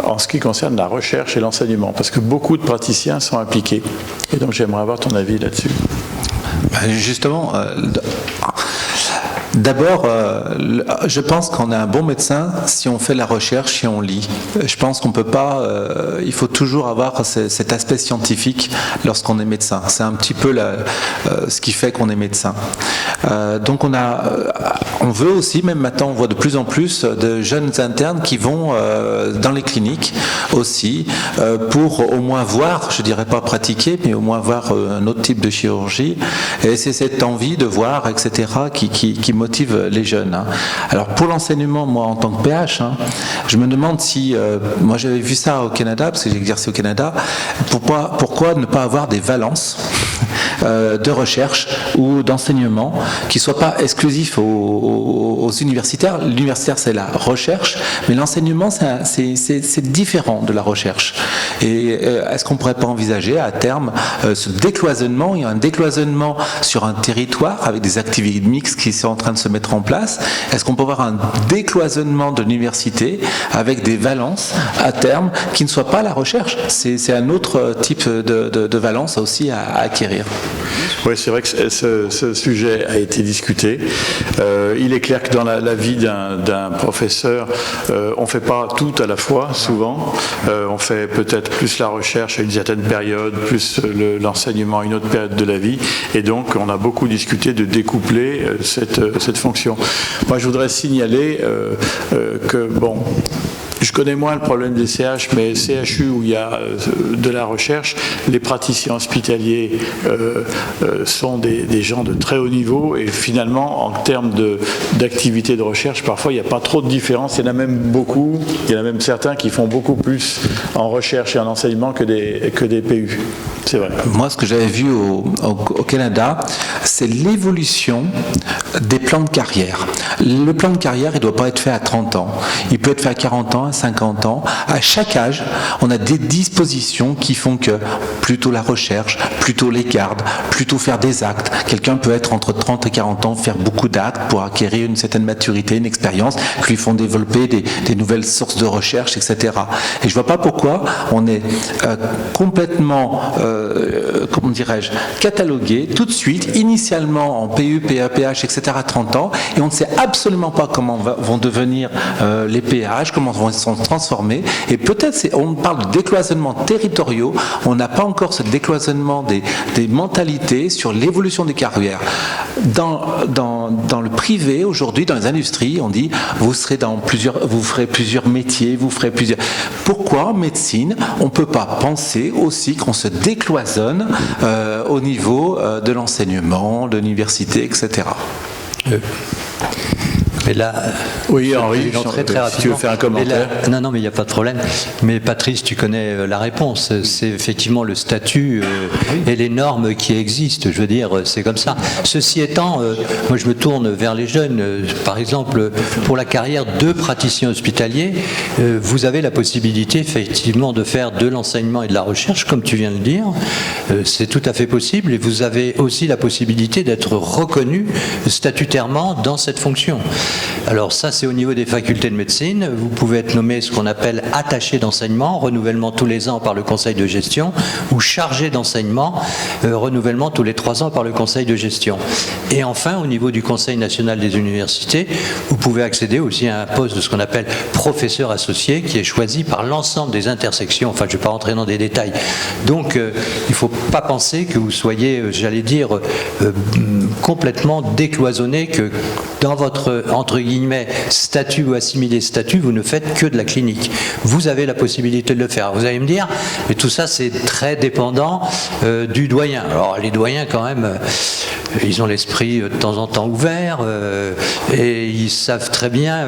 en ce qui concerne la recherche et l'enseignement, parce que beaucoup de praticiens sont impliqués. Et donc j'aimerais avoir ton avis là-dessus. Justement, D'abord, je pense qu'on est un bon médecin si on fait la recherche, si on lit. Je pense qu'on peut pas. Il faut toujours avoir cet aspect scientifique lorsqu'on est médecin. C'est un petit peu ce qui fait qu'on est médecin. Donc on veut aussi, même maintenant, on voit de plus en plus de jeunes internes qui vont dans les cliniques aussi pour au moins voir, je dirais pas pratiquer, mais au moins voir un autre type de chirurgie. Et c'est cette envie de voir, etc., qui motive les jeunes. Hein. Alors pour l'enseignement, moi en tant que PH, je me demande si, moi j'avais vu ça au Canada, parce que j'ai exercé au Canada, pourquoi ne pas avoir des valences de recherche ou d'enseignement qui ne soient pas exclusifs aux universitaires. L'universitaire, c'est la recherche, mais l'enseignement, c'est différent de la recherche. Et est-ce qu'on ne pourrait pas envisager à terme ce décloisonnement? Il y a un décloisonnement sur un territoire avec des activités mixtes qui sont en train de se mettre en place. Est-ce qu'on peut avoir un décloisonnement de l'université avec des valences à terme qui ne soient pas la recherche? C'est un autre type de valence aussi à acquérir. Oui, c'est vrai que ce sujet a été discuté. Il est clair que dans la vie d'un professeur, on ne fait pas tout à la fois, souvent. On fait peut-être plus la recherche à une certaine période, plus l'enseignement à une autre période de la vie. Et donc, on a beaucoup discuté de découpler cette fonction. Moi, je voudrais signaler que, bon, je connais moins le problème des CH, mais CHU où il y a de la recherche, les praticiens hospitaliers sont des gens de très haut niveau et finalement, en termes d'activité de recherche, parfois il n'y a pas trop de différence. Il y en a même beaucoup, il y en a même certains qui font beaucoup plus en recherche et en enseignement que des PU. C'est vrai. Moi, ce que j'avais vu au Canada, c'est l'évolution des plans de carrière. Le plan de carrière, il ne doit pas être fait à 30 ans. Il peut être fait à 40 ans, à 50 ans. À chaque âge, on a des dispositions qui font que plutôt la recherche, plutôt les gardes, plutôt faire des actes. Quelqu'un peut être entre 30 et 40 ans, faire beaucoup d'actes pour acquérir une certaine maturité, une expérience, qui lui font développer des nouvelles sources de recherche, etc. Et je ne vois pas pourquoi on est complètement... comment dirais-je, catalogué tout de suite, initialement en PU, PA, PH, etc. à 30 ans, et on ne sait absolument pas comment vont devenir les PH, comment vont se transformer, et peut-être, on parle de décloisonnement territoriaux, on n'a pas encore ce décloisonnement des mentalités sur l'évolution des carrières. Dans le privé, aujourd'hui, dans les industries, on dit, vous ferez plusieurs métiers, vous ferez plusieurs... Pourquoi, en médecine, on ne peut pas penser aussi qu'on se décloisonne au niveau de l'enseignement, de l'université, etc. Mais là, oui, Henri, si tu veux faire un commentaire. Là, non, mais il n'y a pas de problème. Mais Patrice, tu connais la réponse. C'est effectivement le statut et les normes qui existent. Je veux dire, c'est comme ça. Ceci étant, moi je me tourne vers les jeunes. Par exemple, pour la carrière de praticien hospitalier, vous avez la possibilité effectivement de faire de l'enseignement et de la recherche, comme tu viens de le dire. C'est tout à fait possible. Et vous avez aussi la possibilité d'être reconnu statutairement dans cette fonction. Alors ça, c'est au niveau des facultés de médecine. Vous pouvez être nommé ce qu'on appelle attaché d'enseignement, renouvellement tous les ans par le conseil de gestion, ou chargé d'enseignement, renouvellement tous les 3 ans par le conseil de gestion. Et enfin, au niveau du Conseil national des universités, vous pouvez accéder aussi à un poste de ce qu'on appelle professeur associé, qui est choisi par l'ensemble des intersections. Enfin, je ne vais pas rentrer dans des détails. Donc, il ne faut pas penser que vous soyez, j'allais dire, complètement décloisonné, que dans votre entre guillemets statut ou assimilé statut, vous ne faites que de la clinique. Vous avez la possibilité de le faire. Vous allez me dire, mais tout ça c'est très dépendant du doyen. Alors les doyens quand même, ils ont l'esprit de temps en temps ouvert et ils savent très bien,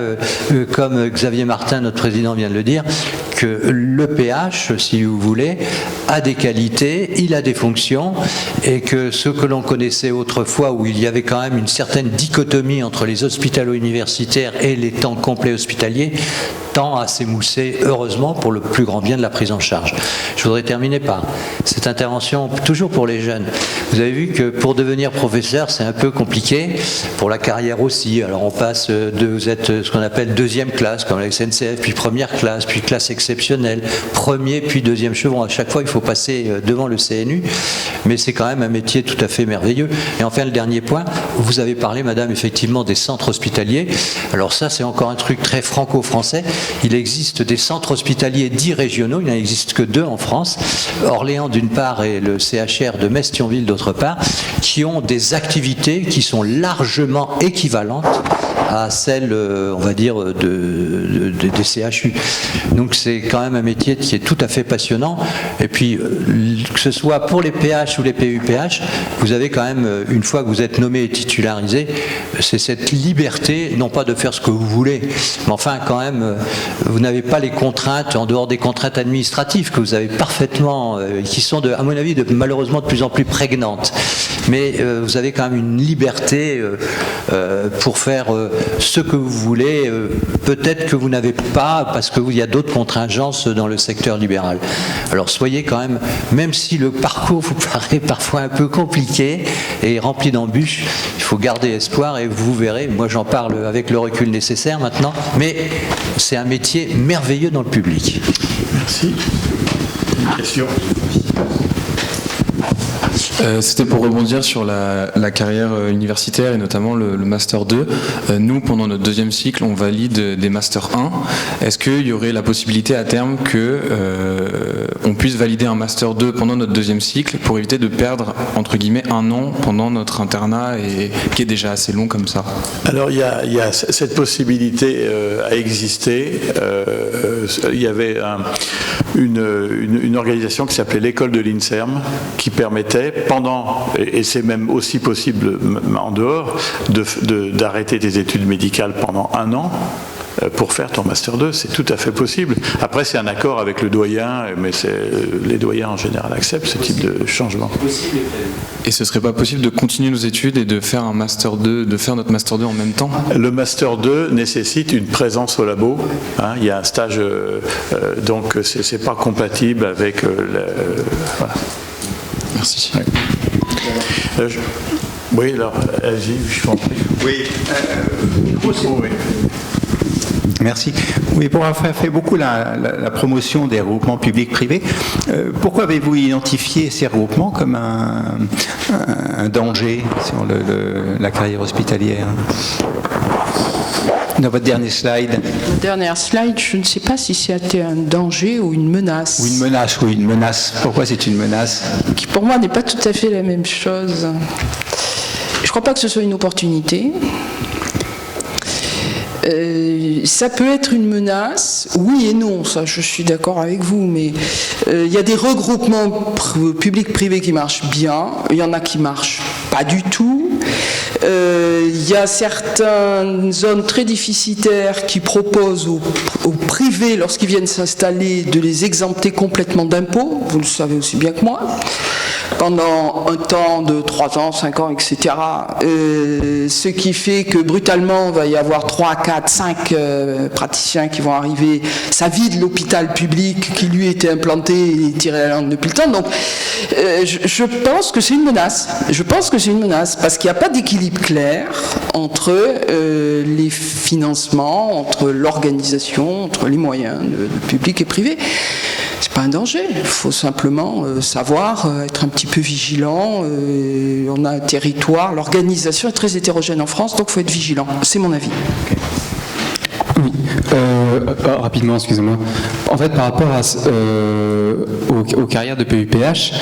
comme Xavier Martin, notre président, vient de le dire, que le PH, si vous voulez, a des qualités, il a des fonctions, et que ce que l'on connaissait autrefois, où il y avait quand même une certaine dichotomie entre les hospitalo-universitaires et les temps complets hospitaliers, tend à s'émousser, heureusement, pour le plus grand bien de la prise en charge. Je voudrais terminer par cette intervention, toujours pour les jeunes. Vous avez vu que pour devenir professeur, c'est un peu compliqué, pour la carrière aussi. Alors on passe vous êtes ce qu'on appelle deuxième classe, comme la SNCF, puis première classe, puis classe excellente. exceptionnel. Premier puis deuxième chevron. À chaque fois, il faut passer devant le CNU, mais c'est quand même un métier tout à fait merveilleux. Et enfin, le dernier point, vous avez parlé, madame, effectivement, des centres hospitaliers. Alors ça, c'est encore un truc très franco-français. Il existe des centres hospitaliers dits régionaux, il n'en existe que 2 en France, Orléans d'une part et le CHR de Metz-Thionville d'autre part, qui ont des activités qui sont largement équivalentes à celles, on va dire, des CHU. Donc c'est quand même un métier qui est tout à fait passionnant. Et puis, que ce soit pour les PH ou les PUPH, vous avez quand même, une fois que vous êtes nommé et titularisé, c'est cette liberté, non pas de faire ce que vous voulez, mais enfin quand même, vous n'avez pas les contraintes, en dehors des contraintes administratives que vous avez parfaitement, qui sont, à mon avis, malheureusement de plus en plus prégnantes. Mais vous avez quand même une liberté pour faire ce que vous voulez, peut-être que vous n'avez pas, parce qu'il y a d'autres contingences dans le secteur libéral. Alors soyez quand même si le parcours vous paraît parfois un peu compliqué et rempli d'embûches, il faut garder espoir et vous verrez, moi j'en parle avec le recul nécessaire maintenant, mais c'est un métier merveilleux dans le public. Merci. Une question ? C'était pour rebondir sur la carrière universitaire et notamment le Master 2. Nous, pendant notre deuxième cycle, on valide des Master 1. Est-ce qu'il y aurait la possibilité à terme qu'on puisse valider un Master 2 pendant notre deuxième cycle pour éviter de perdre, entre guillemets, 1 an pendant notre internat et qui est déjà assez long comme ça? Alors il y a cette possibilité a existé. Il y avait une organisation qui s'appelait l'école de l'INSERM qui permettait pendant, et c'est même aussi possible en dehors, d'arrêter tes études médicales pendant 1 an pour faire ton Master 2, c'est tout à fait possible. Après, c'est un accord avec le doyen, mais les doyens en général acceptent ce type de changement. Et ce serait pas possible de continuer nos études et de faire un Master 2, de faire notre Master 2 en même temps? Le Master 2 nécessite une présence au labo. Il y a un stage, donc c'est pas compatible avec voilà. Merci. Oui. Oui, alors, allez-y, je t'en prie. Oui. Merci. Oui, pour avoir fait beaucoup la promotion des regroupements publics-privés, pourquoi avez-vous identifié ces regroupements comme un danger sur la carrière hospitalière? Dans votre dernier slide. La dernière slide, je ne sais pas si c'était un danger ou une menace. Ou une menace, oui, une menace. Pourquoi c'est une menace? Qui pour moi n'est pas tout à fait la même chose. Je ne crois pas que ce soit une opportunité. Ça peut être une menace, oui et non, ça je suis d'accord avec vous, mais il y a des regroupements publics-privés qui marchent bien, il y en a qui marchent pas du tout. Il y a certaines zones très déficitaires qui proposent aux privés, lorsqu'ils viennent s'installer, de les exempter complètement d'impôts, vous le savez aussi bien que moi, pendant un temps de 3 ans, 5 ans, etc. Ce qui fait que brutalement, il va y avoir 3, 4, 5 praticiens qui vont arriver. Ça vide l'hôpital public qui lui était implanté et tiré la langue depuis le temps. Donc, je pense que c'est une menace. Je pense que c'est une menace parce qu'il n'y a pas d'équilibre clair entre les financements, entre l'organisation, entre les moyens de public et privé. C'est pas un danger, il faut simplement savoir être un petit peu vigilant. On a un territoire, l'organisation est très hétérogène en France, donc il faut être vigilant. C'est mon avis. Oui, rapidement, excusez-moi. En fait, par rapport aux carrières de PUPH,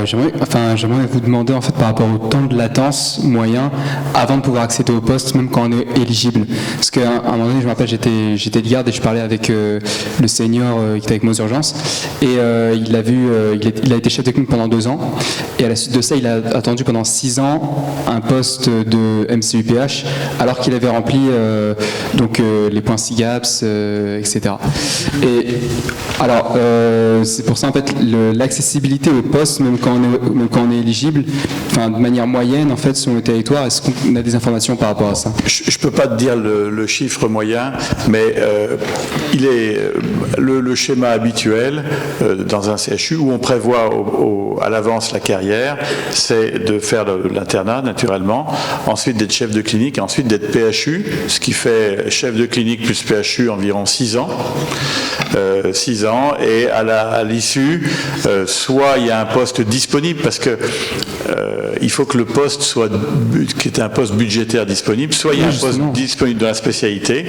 j'aimerais vous demander en fait par rapport au temps de latence moyen avant de pouvoir accéder au poste, même quand on est éligible. Parce qu'à un moment donné, je me rappelle, j'étais de garde et je parlais avec le senior qui était avec moi aux urgences, et il a été chef technique pendant 2 ans, et à la suite de ça, il a attendu pendant 6 ans un poste de MCUPH, alors qu'il avait rempli les points SIGAPS, etc. Et alors, c'est pour ça en fait l'accessibilité au poste, même quand on est éligible, de manière moyenne, en fait, sur le territoire? Est-ce qu'on a des informations par rapport à ça? Je ne peux pas te dire le chiffre moyen, mais il est le schéma habituel dans un CHU où on prévoit à l'avance la carrière, c'est de faire l'internat naturellement, ensuite d'être chef de clinique, ensuite d'être PHU, ce qui fait chef de clinique plus PHU environ 6 ans. 6 ans, et à l'issue, soit il y a un poste disponible, parce que il faut que le poste soit, qui est un poste budgétaire disponible, soit il y a un poste disponible dans la spécialité,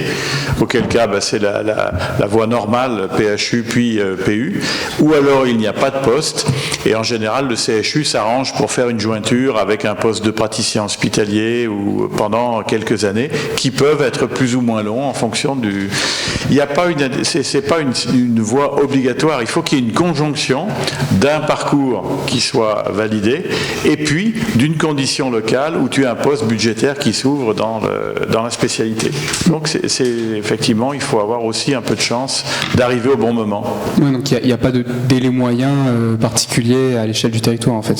auquel cas c'est la voie normale, PHU puis PU, ou alors il n'y a pas de poste, et en général le CHU s'arrange pour faire une jointure avec un poste de praticien hospitalier ou pendant quelques années, qui peuvent être plus ou moins longs en fonction du... Il n'y a pas c'est pas une voie obligatoire, il faut qu'il y ait une conjonction d'un parcours qui soit validé et puis d'une condition locale où tu as un poste budgétaire qui s'ouvre dans la spécialité. Donc effectivement, il faut avoir aussi un peu de chance d'arriver au bon moment. Oui, donc il n'y a pas de délai moyen particulier à l'échelle du territoire en fait.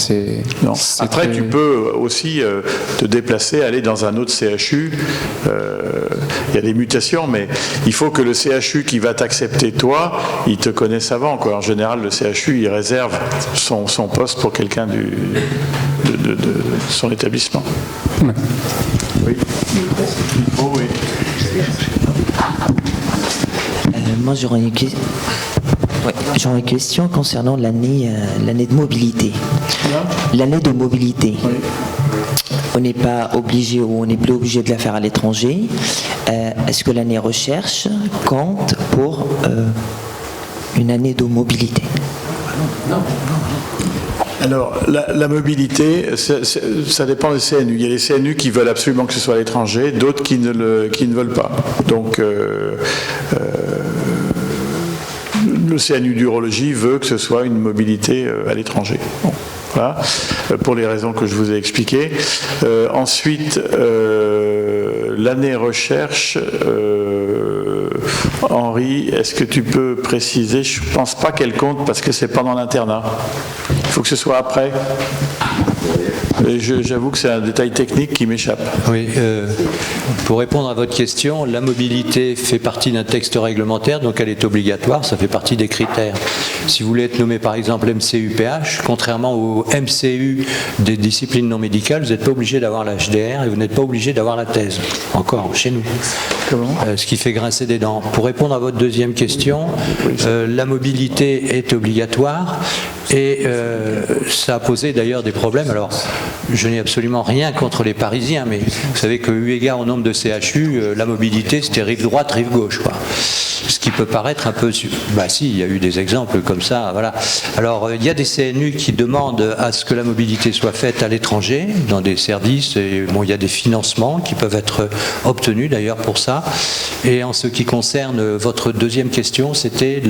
Non. Après, tu peux aussi te déplacer, aller dans un autre CHU. Il y a des mutations, mais il faut que le CHU qui va t'accepter toi, il te connaisse avant, quoi. En général, le CHU, il réserve son poste pour quelqu'un de son établissement. Ouais. Oui. Oh, oui. Moi, j'aurais une question concernant l'année de mobilité. L'année de mobilité. Oui. On n'est pas obligé ou on n'est plus obligé de la faire à l'étranger. Est-ce que l'année recherche compte pour une année de mobilité? Non. Alors, la mobilité, ça dépend des CNU. Il y a des CNU qui veulent absolument que ce soit à l'étranger, d'autres qui ne veulent pas. Donc, le CNU d'urologie veut que ce soit une mobilité à l'étranger. Bon. Voilà, pour les raisons que je vous ai expliquées. Ensuite, l'année recherche, Henri, est-ce que tu peux préciser? Je ne pense pas qu'elle compte parce que c'est pendant l'internat. Il faut que ce soit après. Et j'avoue que c'est un détail technique qui m'échappe. Oui, pour répondre à votre question, la mobilité fait partie d'un texte réglementaire, donc elle est obligatoire, ça fait partie des critères. Si vous voulez être nommé par exemple MCU-PH, contrairement au MCU des disciplines non médicales, vous n'êtes pas obligé d'avoir l'HDR et vous n'êtes pas obligé d'avoir la thèse, encore chez nous. Comment ce qui fait grincer des dents. Pour répondre à votre deuxième question, la mobilité est obligatoire. Et ça a posé d'ailleurs des problèmes. Alors, je n'ai absolument rien contre les Parisiens, mais vous savez que eu égard au nombre de CHU, la mobilité, c'était rive droite, rive gauche, quoi. Ce qui peut paraître un peu... Bah si, il y a eu des exemples comme ça, voilà. Alors, il y a des CNU qui demandent à ce que la mobilité soit faite à l'étranger, dans des services, et bon, il y a des financements qui peuvent être obtenus d'ailleurs pour ça. Et en ce qui concerne votre deuxième question, c'était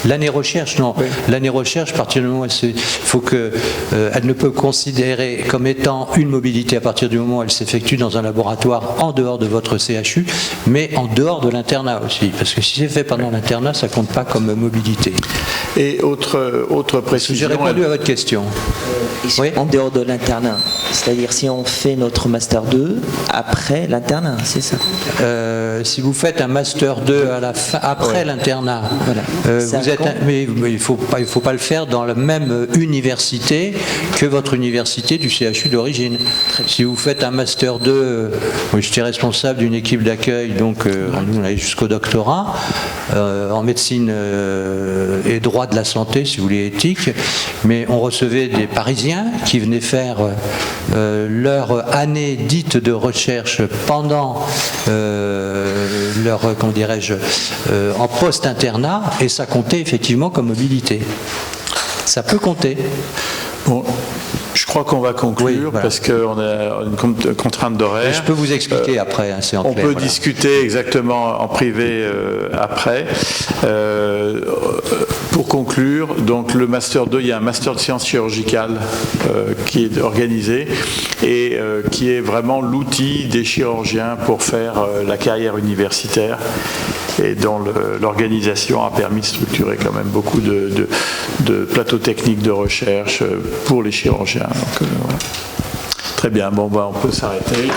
l'année recherche. Non, oui. L'année recherche, à partir du moment où elle ne peut considérer comme étant une mobilité à partir du moment où elle s'effectue dans un laboratoire en dehors de votre CHU, mais en dehors de l'internat aussi. Parce que si c'est fait pendant l'internat, ça ne compte pas comme mobilité. Et autre précision... J'ai répondu à votre question. Oui. En dehors de l'internat, c'est-à-dire si on fait notre Master 2 après l'internat, c'est ça? Si vous faites un Master 2 à la fin, après l'internat, voilà. Mais il faut pas le faire dans la même université que votre université du CHU d'origine. Si vous faites un Master 2, j'étais responsable d'une équipe d'accueil, donc nous on allait jusqu'au doctorat, en médecine et droit de la santé, si vous voulez, éthique, mais on recevait des Parisiens qui venaient faire leur année dite de recherche pendant leur, comment dirais-je, en post-internat, et ça comptait effectivement comme mobilité. Ça peut compter. Bon, je crois qu'on va conclure, oui, voilà. Parce qu'on a une contrainte d'horaire. Je peux vous expliquer après, hein, c'est en clair. On peut discuter exactement en privé après. Pour conclure, donc le Master 2, il y a un Master de sciences chirurgicales qui est organisé et qui est vraiment l'outil des chirurgiens pour faire la carrière universitaire et dont l'organisation a permis de structurer quand même beaucoup de plateaux techniques de recherche pour les chirurgiens. Donc, voilà. Très bien, bon, bah, on peut s'arrêter.